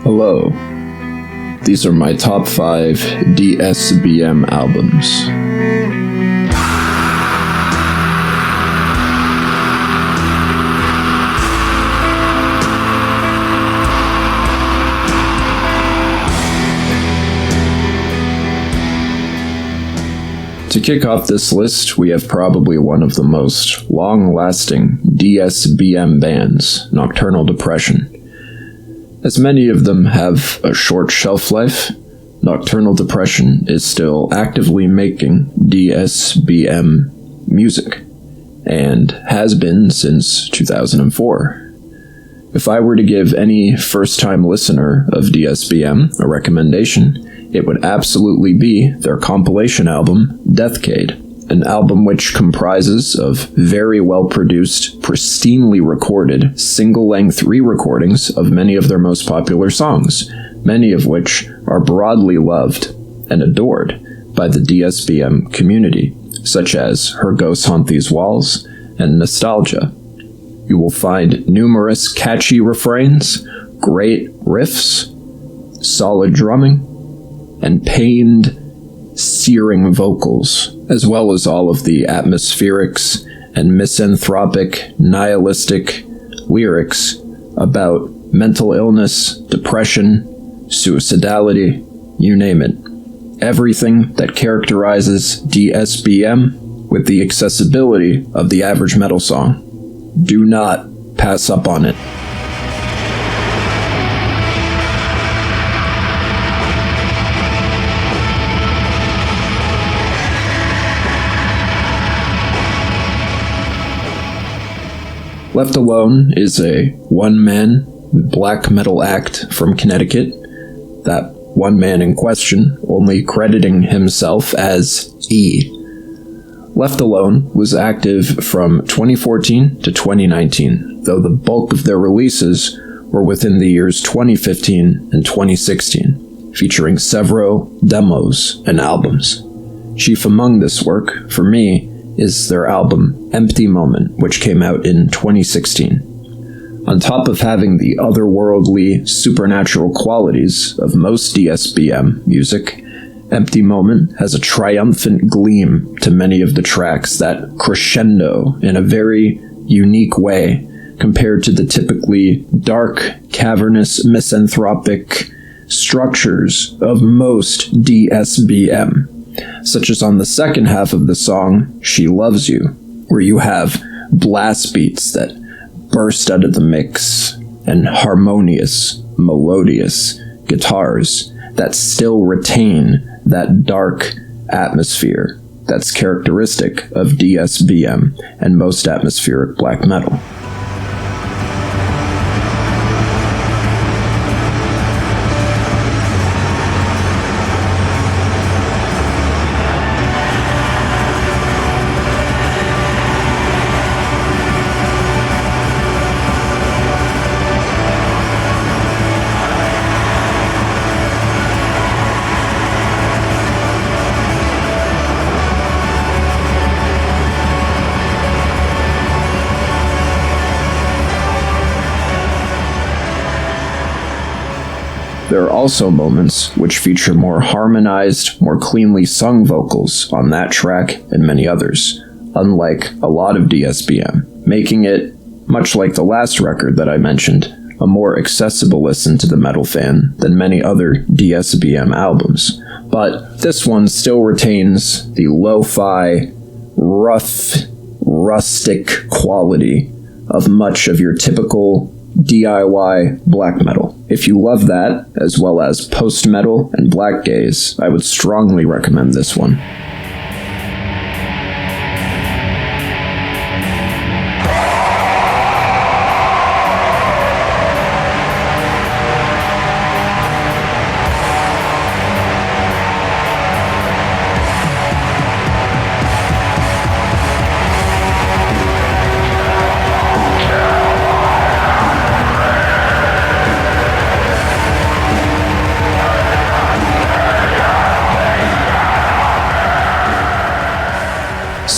Hello. These are my top 5 DSBM albums. To kick off this list, we have probably one of the most long-lasting DSBM bands, Nocturnal Depression. As many of them have a short shelf life, Nocturnal Depression is still actively making DSBM music, and has been since 2004. If I were to give any first-time listener of DSBM a recommendation, it would absolutely be their compilation album, Deathcade, an album which comprises of very well-produced, pristinely recorded, single-length re-recordings of many of their most popular songs, many of which are broadly loved and adored by the DSBM community, such as Her Ghosts Haunt These Walls and Nostalgia. You will find numerous catchy refrains, great riffs, solid drumming, and pained, searing vocals, as well as all of the atmospherics and misanthropic, nihilistic lyrics about mental illness, depression, suicidality, you name it. Everything that characterizes DSBM with the accessibility of the average metal song. Do not pass up on it. Left Alone is a one-man black metal act from Connecticut, that one man in question only crediting himself as E. Left Alone was active from 2014 to 2019, though the bulk of their releases were within the years 2015 and 2016, featuring several demos and albums. Chief among this work, for me, is their album Empty Moment, which came out in 2016. On top of having the otherworldly, supernatural qualities of most DSBM music, Empty Moment has a triumphant gleam to many of the tracks that crescendo in a very unique way compared to the typically dark, cavernous, misanthropic structures of most DSBM. Such as on the second half of the song, She Loves You, where you have blast beats that burst out of the mix, and harmonious, melodious guitars that still retain that dark atmosphere that's characteristic of DSBM and most atmospheric black metal. There are also moments which feature more harmonized, more cleanly sung vocals on that track and many others, unlike a lot of DSBM, making it, much like the last record that I mentioned, a more accessible listen to the metal fan than many other DSBM albums. But this one still retains the lo-fi, rough, rustic quality of much of your typical DIY black metal. If you love that, as well as post-metal and black gaze, I would strongly recommend this one.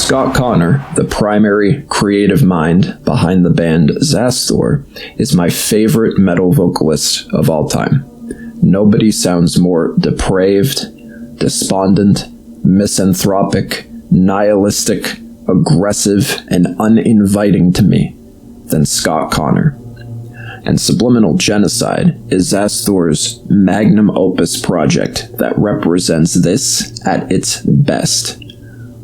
Scott Connor, the primary creative mind behind the band Xasthur, is my favorite metal vocalist of all time. nobody sounds more depraved, despondent, misanthropic, nihilistic, aggressive, and uninviting to me than Scott Connor. And Subliminal Genocide is Xasthur's magnum opus project that represents this at its best.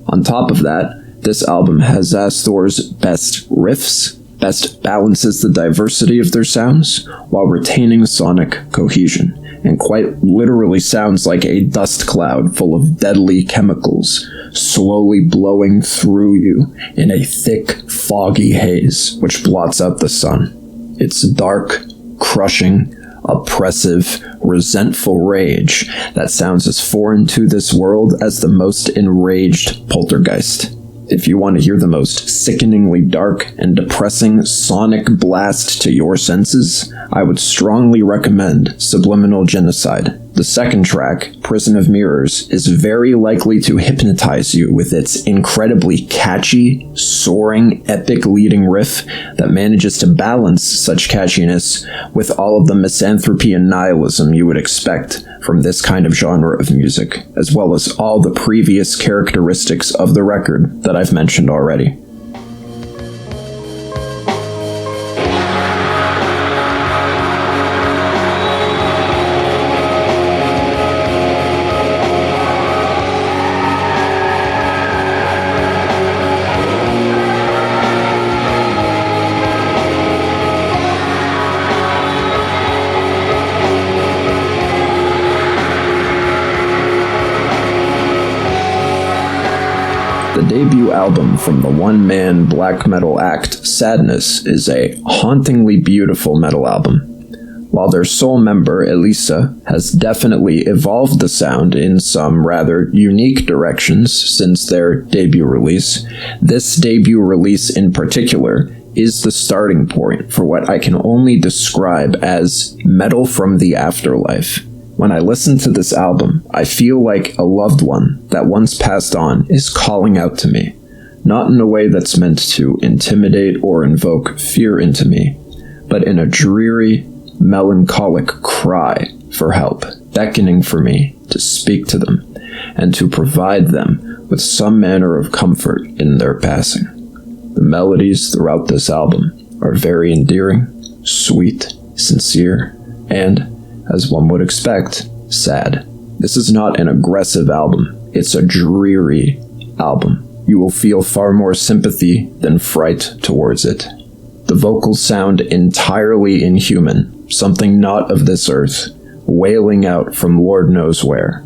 On top of that, this album has Xasthur's best riffs, best balances the diversity of their sounds, while retaining sonic cohesion, and quite literally sounds like a dust cloud full of deadly chemicals slowly blowing through you in a thick, foggy haze which blots out the sun. It's dark, crushing, oppressive, resentful rage that sounds as foreign to this world as the most enraged poltergeist. If you want to hear the most sickeningly dark and depressing sonic blast to your senses, I would strongly recommend Subliminal Genocide. The second track, Prison of Mirrors, is very likely to hypnotize you with its incredibly catchy, soaring, epic leading riff that manages to balance such catchiness with all of the misanthropy and nihilism you would expect from this kind of genre of music, as well as all the previous characteristics of the record that I've mentioned already. The debut album from the one-man black metal act Sadness is a hauntingly beautiful metal album. While their sole member, Elisa, has definitely evolved the sound in some rather unique directions since their debut release, this debut release in particular is the starting point for what I can only describe as metal from the afterlife. When I listen to this album, I feel like a loved one that once passed on is calling out to me, not in a way that's meant to intimidate or invoke fear into me, but in a dreary, melancholic cry for help, beckoning for me to speak to them and to provide them with some manner of comfort in their passing. The melodies throughout this album are very endearing, sweet, sincere, and, as one would expect, sad. This is not an aggressive album, it's a dreary album. You will feel far more sympathy than fright towards it. The vocals sound entirely inhuman, something not of this earth, wailing out from Lord knows where.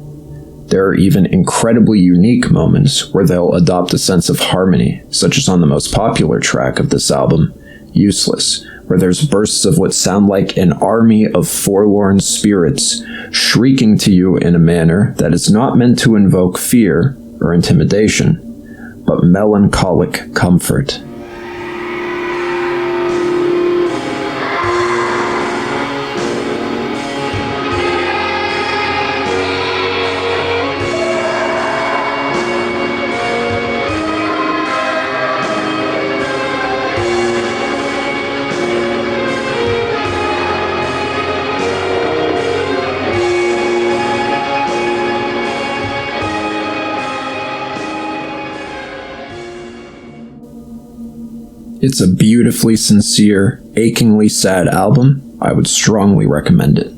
There are even incredibly unique moments where they'll adopt a sense of harmony, such as on the most popular track of this album, Useless, where there's bursts of what sound like an army of forlorn spirits shrieking to you in a manner that is not meant to invoke fear or intimidation, but melancholic comfort. It's a beautifully sincere, achingly sad album. I would strongly recommend it.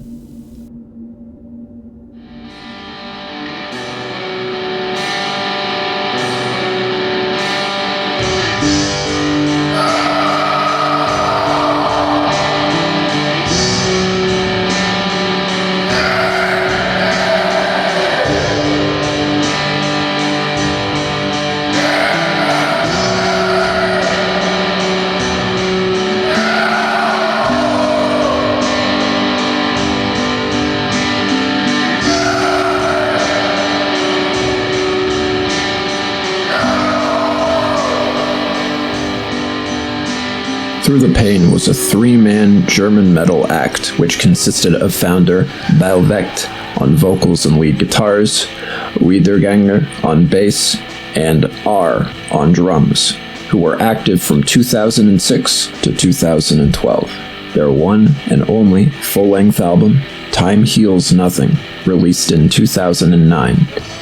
Through the Pain was a three-man German metal act which consisted of founder Balvecht on vocals and lead guitars, Wiederganger on bass, and R on drums, who were active from 2006 to 2012. Their one and only full-length album, Time Heals Nothing, released in 2009,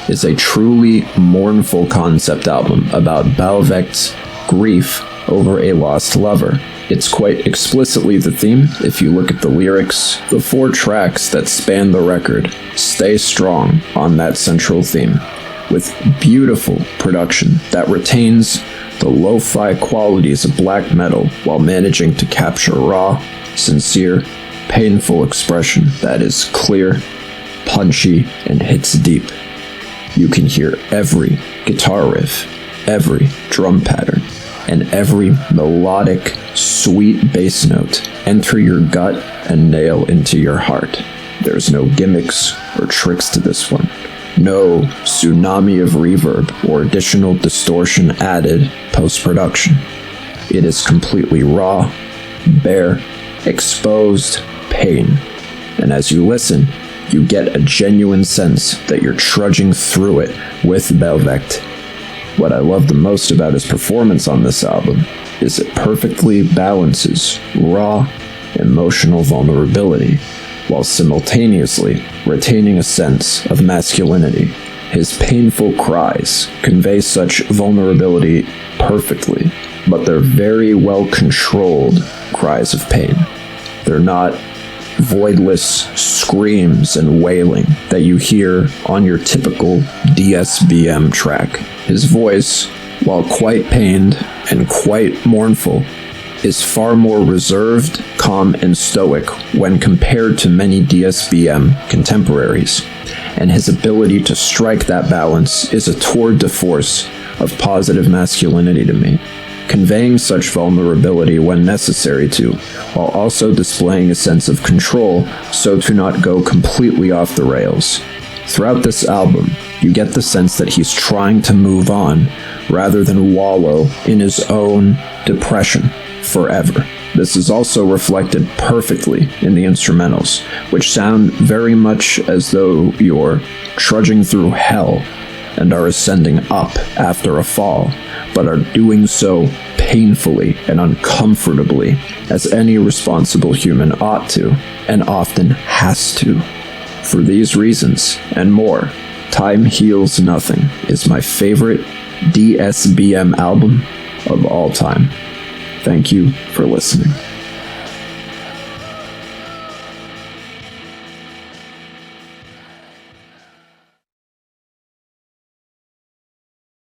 is a truly mournful concept album about Balvecht's grief over a lost lover. It's quite explicitly the theme if you look at the lyrics. The 4 tracks that span the record stay strong on that central theme, with beautiful production that retains the lo-fi qualities of black metal while managing to capture raw, sincere, painful expression that is clear, punchy, and hits deep. You can hear every guitar riff, every drum pattern, and every melodic, sweet bass note enter your gut and nail into your heart. There's no gimmicks or tricks to this one. No tsunami of reverb or additional distortion added post-production. It is completely raw, bare, exposed pain. And as you listen, you get a genuine sense that you're trudging through it with Balvecht. What I love the most about his performance on this album is it perfectly balances raw, emotional vulnerability while simultaneously retaining a sense of masculinity. His painful cries convey such vulnerability perfectly, but they're very well controlled cries of pain. They're not voidless screams and wailing that you hear on your typical DSBM track. His voice, while quite pained and quite mournful, is far more reserved, calm, and stoic when compared to many DSBM contemporaries, and his ability to strike that balance is a tour de force of positive masculinity to me, conveying such vulnerability when necessary to, while also displaying a sense of control so to not go completely off the rails. Throughout this album, you get the sense that he's trying to move on rather than wallow in his own depression forever. This is also reflected perfectly in the instrumentals, which sound very much as though you're trudging through hell and are ascending up after a fall, but are doing so painfully and uncomfortably, as any responsible human ought to, and often has to. For these reasons, and more, Time Heals Nothing is my favorite DSBM album of all time. Thank you for listening.